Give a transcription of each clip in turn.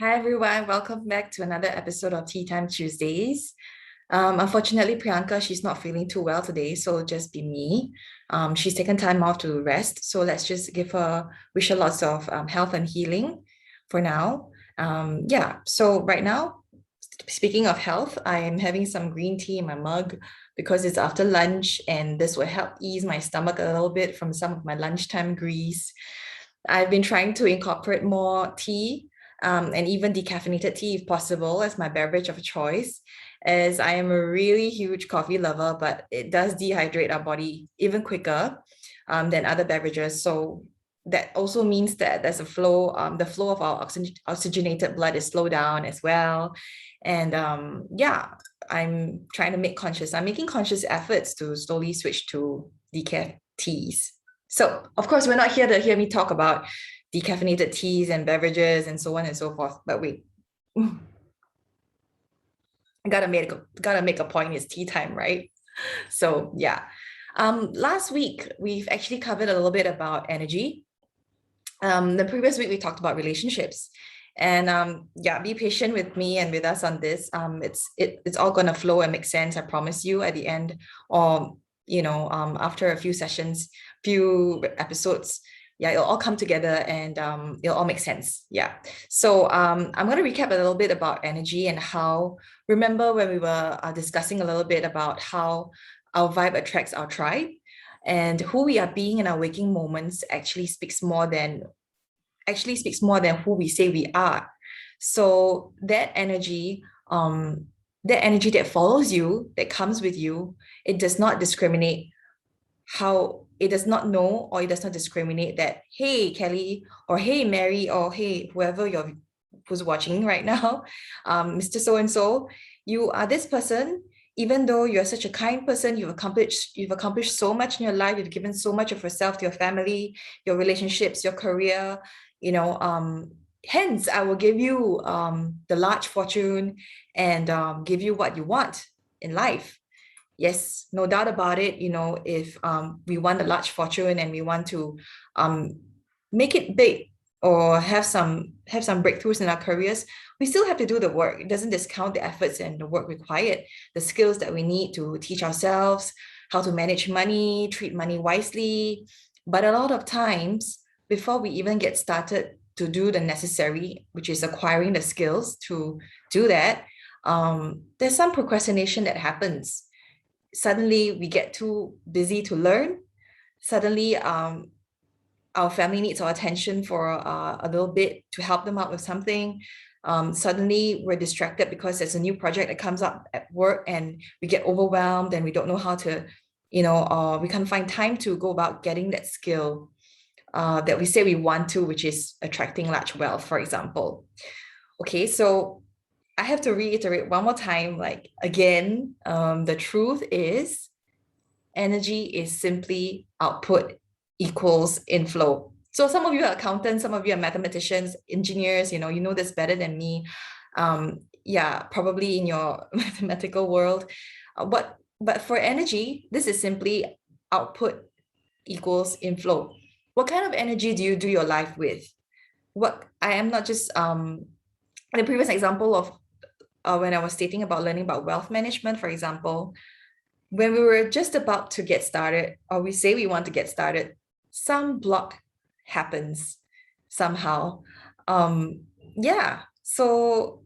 Hi everyone, welcome back to another episode of Tea Time Tuesdays. Unfortunately, Priyanka, she's not feeling too well today, so it'll just be me. She's taken time off to rest, so let's just wish her lots of health and healing for now. So right now, speaking of health, I am having some green tea in my mug because it's after lunch, and this will help ease my stomach a little bit from some of my lunchtime grease. I've been trying to incorporate more tea and even decaffeinated tea if possible as my beverage of choice, as I am a really huge coffee lover, but it does dehydrate our body even quicker than other beverages. So that also means that the flow of our oxygenated blood is slowed down as well. And I'm making conscious efforts to slowly switch to decaf teas. So, of course, we're not here to hear me talk about decaffeinated teas and beverages and so on and so forth. But wait, I gotta make a point. It's tea time, right? So yeah. Last week we've actually covered a little bit about energy. The previous week we talked about relationships. And be patient with me and with us on this. It's all gonna flow and make sense, I promise you, at the end, or after a few sessions, few episodes. Yeah, it'll all come together and it'll all make sense. Yeah. So I'm going to recap a little bit about energy and how, remember when we were discussing a little bit about how our vibe attracts our tribe, and who we are being in our waking moments actually speaks more than who we say we are. So that energy that follows you, that comes with you, it does not discriminate how it does not know, or it does not discriminate that, hey, Kelly, or hey, Mary, or hey, who's watching right now, Mr. So and so, you are this person. Even though you're such a kind person, you've accomplished so much in your life, you've given so much of yourself to your family, your relationships, your career, hence I will give you the large fortune and give you what you want in life. Yes, no doubt about it. If we want a large fortune and we want to um, make it big, or have some breakthroughs in our careers, we still have to do the work. It doesn't discount the efforts and the work required, the skills that we need to teach ourselves, how to manage money, treat money wisely. But a lot of times, before we even get started to do the necessary, which is acquiring the skills to do that, there's some procrastination that happens. Suddenly we get too busy to learn. Suddenly our family needs our attention for a little bit to help them out with something. Suddenly we're distracted because there's a new project that comes up at work, and we get overwhelmed and we don't know how to, we can't find time to go about getting that skill that we say we want to, which is attracting large wealth, for example. Okay, so I have to reiterate one more time, like again, the truth is energy is simply output equals inflow. So some of you are accountants, some of you are mathematicians, engineers, you know this better than me. Probably in your mathematical world. But for energy, this is simply output equals inflow. What kind of energy do you do your life with? What I am not just the previous example of when I was stating about learning about wealth management, for example, when we were just about to get started, or we say we want to get started, some block happens somehow. So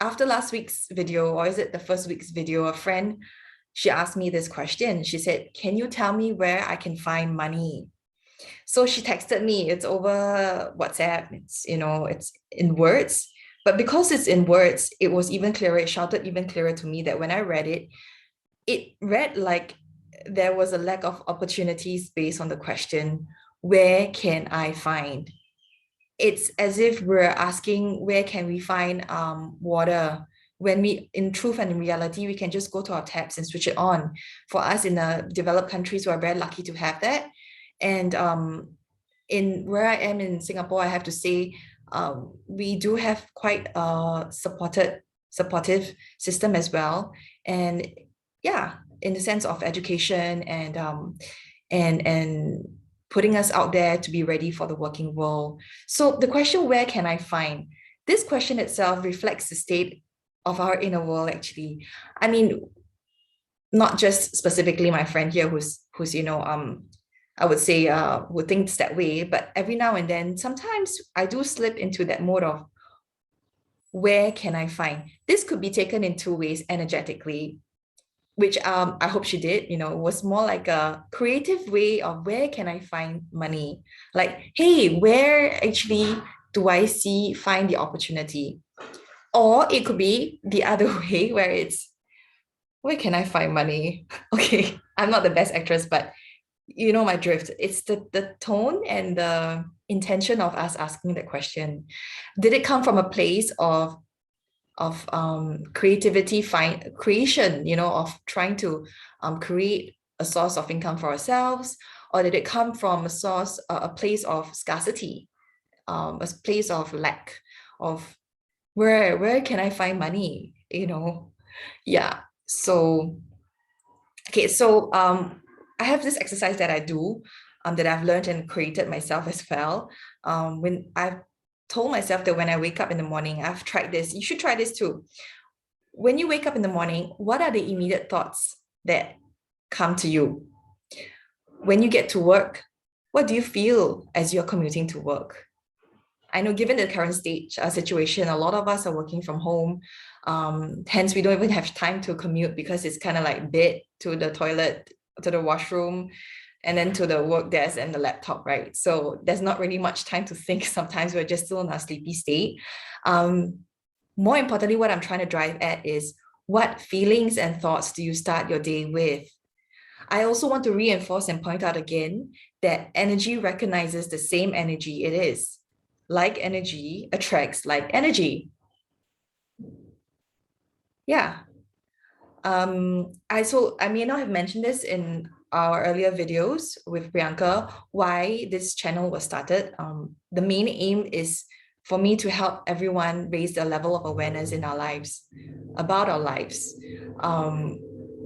after last week's video, or is it the first week's video, a friend, she asked me this question. She said, can you tell me where I can find money? So she texted me. It's over WhatsApp. It's in words. But because it's in words, it was even clearer. It shouted even clearer to me that when I read it, it read like there was a lack of opportunities based on the question, where can I find? It's as if we're asking, where can we find water? When in truth and in reality, we can just go to our taps and switch it on. For us in the developed countries, we are very lucky to have that. And in where I am in Singapore, I have to say, we do have quite a supportive system as well. And yeah, in the sense of education and putting us out there to be ready for the working world. So the question, where can I find? this question itself reflects the state of our inner world, actually. I mean, not just specifically my friend here who's I would say who thinks that way, but every now and then, sometimes I do slip into that mode of where can I find? This could be taken in two ways energetically, which I hope she did, was more like a creative way of where can I find money? Like, hey, where actually do I find the opportunity? Or it could be the other way where it's where can I find money? Okay, I'm not the best actress, but you know my drift. It's the tone and the intention of us asking the question. Did it come from a place of creativity, creation, of trying to create a source of income for ourselves, or did it come from a place of scarcity, a place of lack, of where can I find money? Yeah. So okay, so I have this exercise that I do that I've learned and created myself as well. When I've told myself that when I wake up in the morning, I've tried this, you should try this too. When you wake up in the morning, what are the immediate thoughts that come to you? When you get to work, what do you feel as you're commuting to work? I know given the current situation, a lot of us are working from home. Hence, we don't even have time to commute because it's kind of like bed to the toilet, to the washroom, and then to the work desk and the laptop, right? So there's not really much time to think. Sometimes we're just still in a sleepy state. More importantly, what I'm trying to drive at is what feelings and thoughts do you start your day with? I also want to reinforce and point out again that energy recognizes the same energy it is. Like energy attracts like energy. Yeah. I may not have mentioned this in our earlier videos with Priyanka, why this channel was started. The main aim is for me to help everyone raise the level of awareness in our lives, about our lives.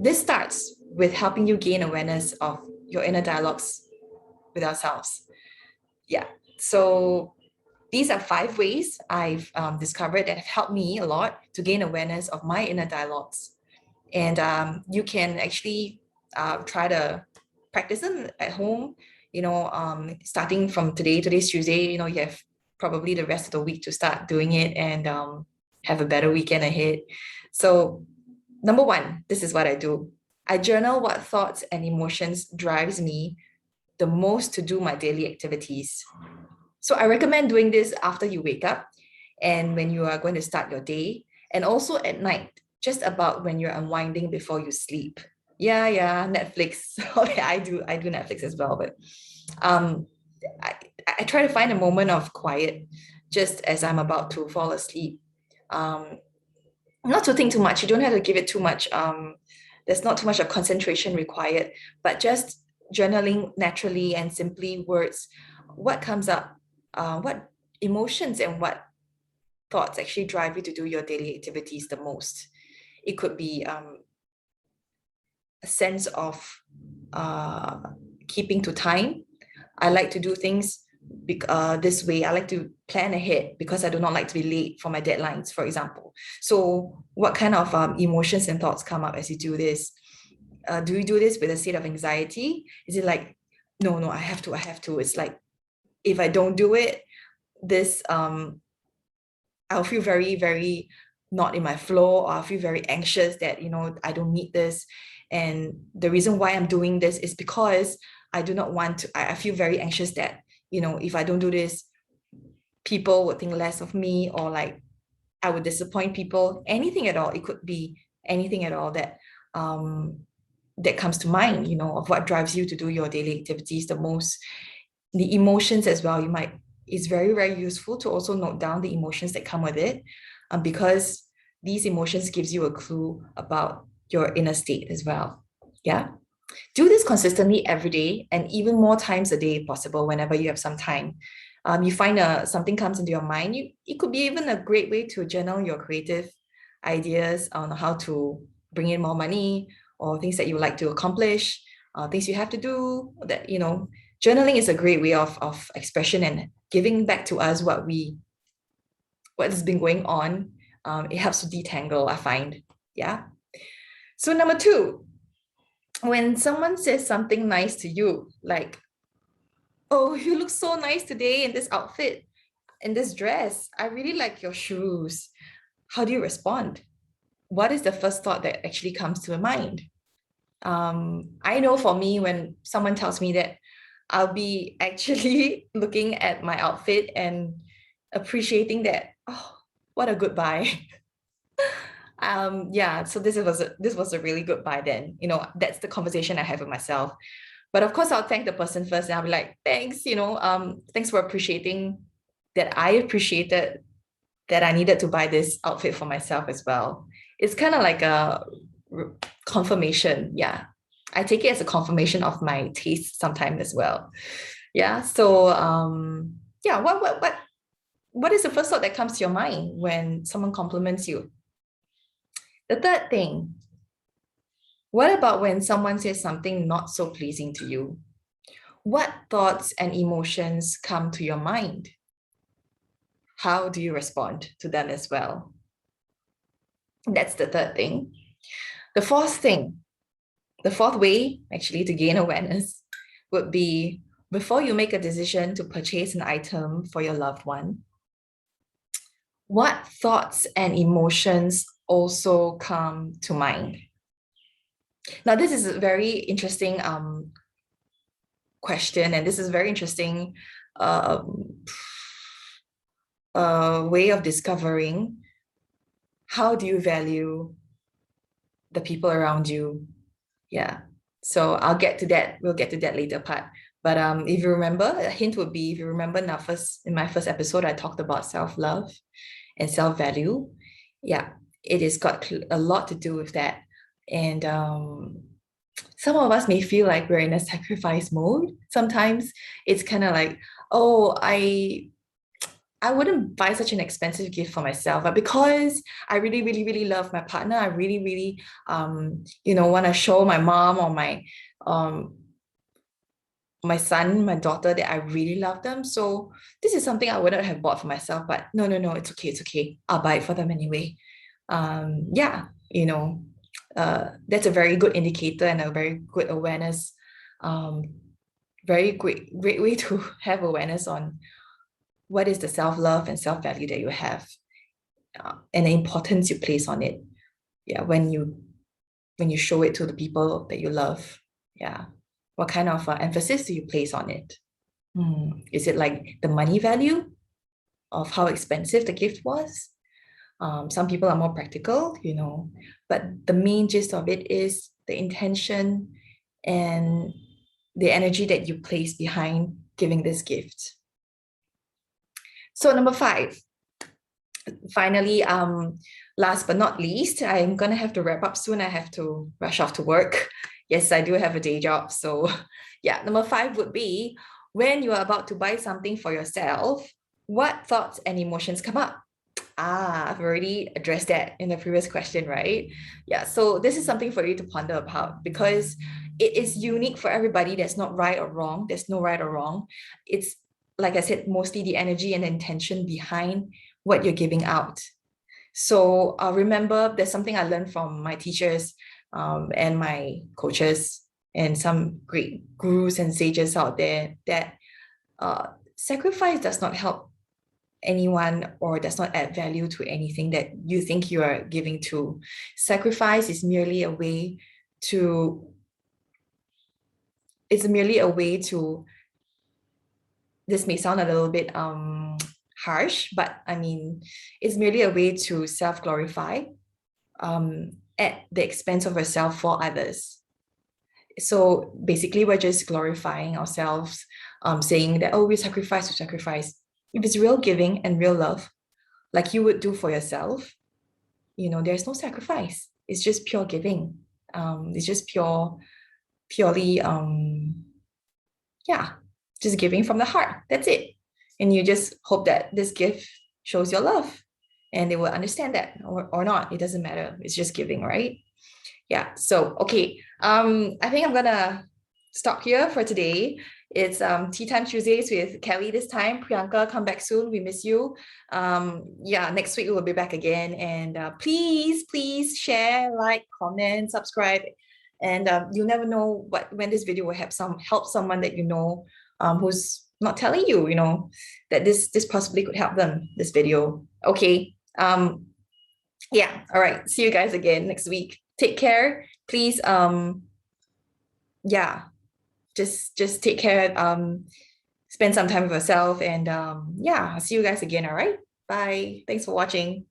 This starts with helping you gain awareness of your inner dialogues with ourselves. Yeah. So these are 5 ways I've discovered that have helped me a lot to gain awareness of my inner dialogues. And you can actually try to practice them at home, starting from today's Tuesday, you have probably the rest of the week to start doing it and have a better weekend ahead. So number 1, this is what I do. I journal what thoughts and emotions drives me the most to do my daily activities. So I recommend doing this after you wake up and when you are going to start your day, and also at night, just about when you're unwinding before you sleep. Yeah, Netflix. Okay, I do Netflix as well, but I, I try to find a moment of quiet just as I'm about to fall asleep. Not to think too much. You don't have to give it too much. There's not too much of concentration required, but just journaling naturally and simply words. What comes up? What emotions and what thoughts actually drive you to do your daily activities the most? It could be a sense of keeping to time. I like to do things this way. I like to plan ahead because I do not like to be late for my deadlines, for example. So what kind of emotions and thoughts come up as you do this? Do you do this with a state of anxiety? Is it like, no, I have to. It's like, if I don't do it, this I'll feel very, very not in my flow, or I'll feel very anxious that, I don't need this. And the reason why I'm doing this is because I do not want to, I feel very anxious that, if I don't do this, people would think less of me, or like I would disappoint people, anything at all. It could be anything at all that that comes to mind, of what drives you to do your daily activities the most. The emotions as well, it's very, very useful to also note down the emotions that come with it, because these emotions gives you a clue about your inner state as well. Yeah. Do this consistently every day and even more times a day if possible whenever you have some time. You find something comes into your mind, it could be even a great way to journal your creative ideas on how to bring in more money, or things that you would like to accomplish, things you have to do that, journaling is a great way of expression and giving back to us what we what has been going on. It helps to detangle, I find. Yeah. So number two, when someone says something nice to you, like, oh, you look so nice today in this outfit, in this dress. I really like your shoes. How do you respond? What is the first thought that actually comes to your mind? I know for me, when someone tells me that, I'll be actually looking at my outfit and appreciating that, oh, what a good buy. Yeah, so this was a really good buy then. That's the conversation I have with myself. But of course, I'll thank the person first, and I'll be like, thanks, thanks for appreciating that I appreciated that I needed to buy this outfit for myself as well. It's kind of like a confirmation. Yeah. I take it as a confirmation of my taste sometimes as well. Yeah. So yeah, what is the first thought that comes to your mind when someone compliments you? The third thing, what about when someone says something not so pleasing to you? What thoughts and emotions come to your mind? How do you respond to them as well? That's the third thing. The fourth thing, the fourth way actually to gain awareness would be, before you make a decision to purchase an item for your loved one, what thoughts and emotions also come to mind? Now, this is a very interesting question, and this is a very interesting way of discovering how do you value the people around you. Yeah. So I'll get to that. We'll get to that later part. But if you remember, a hint would be, if you remember in my first episode, I talked about self-love and self-value. Yeah, it has got a lot to do with that. And some of us may feel like we're in a sacrifice mode. Sometimes it's kind of like, oh, I wouldn't buy such an expensive gift for myself, but because I really, really, really love my partner, I really, really, want to show my mom or my son, my daughter, that I really love them. So this is something I wouldn't have bought for myself, but no, it's okay. I'll buy it for them anyway. Yeah, that's a very good indicator and a very good awareness. Very great way to have awareness on what is the self-love and self-value that you have, and the importance you place on it. Yeah, when you show it to the people that you love. Yeah, what kind of emphasis do you place on it? Is it like the money value of how expensive the gift was? Some people are more practical, but the main gist of it is the intention and the energy that you place behind giving this gift. So number 5, finally, last but not least, I'm gonna have to wrap up soon. I have to rush off to work. Yes, I do have a day job. So yeah, number 5 would be, when you are about to buy something for yourself, what thoughts and emotions come up? I've already addressed that in the previous question, right? Yeah, so this is something for you to ponder about, because it is unique for everybody. There's not right or wrong. There's no right or wrong. It's, like I said, mostly the energy and intention behind what you're giving out. So remember, there's something I learned from my teachers and my coaches and some great gurus and sages out there, that sacrifice does not help anyone or does not add value to anything that you think you are giving to. Sacrifice is merely a way to, this may sound a little bit harsh, but I mean, it's merely a way to self-glorify at the expense of yourself for others. So basically, we're just glorifying ourselves, saying that, oh, we sacrifice. If it's real giving and real love, like you would do for yourself, there's no sacrifice. It's just pure giving. It's just purely, just giving from the heart. That's it. And you just hope that this gift shows your love, and they will understand that, or not. It doesn't matter. It's just giving, right? Yeah. So, okay. I think I'm gonna stop here for today. It's Tea Time Tuesdays with Kelly this time. Priyanka, come back soon. We miss you. Yeah, next week we will be back again. And please share, like, comment, subscribe. And you never know when this video will help someone that you know who's not telling you, that this possibly could help them, this video. Okay. Yeah, all right. See you guys again next week. Take care. Please, yeah, just take care, spend some time with yourself, and yeah, I'll see you guys again. All right, bye, thanks for watching.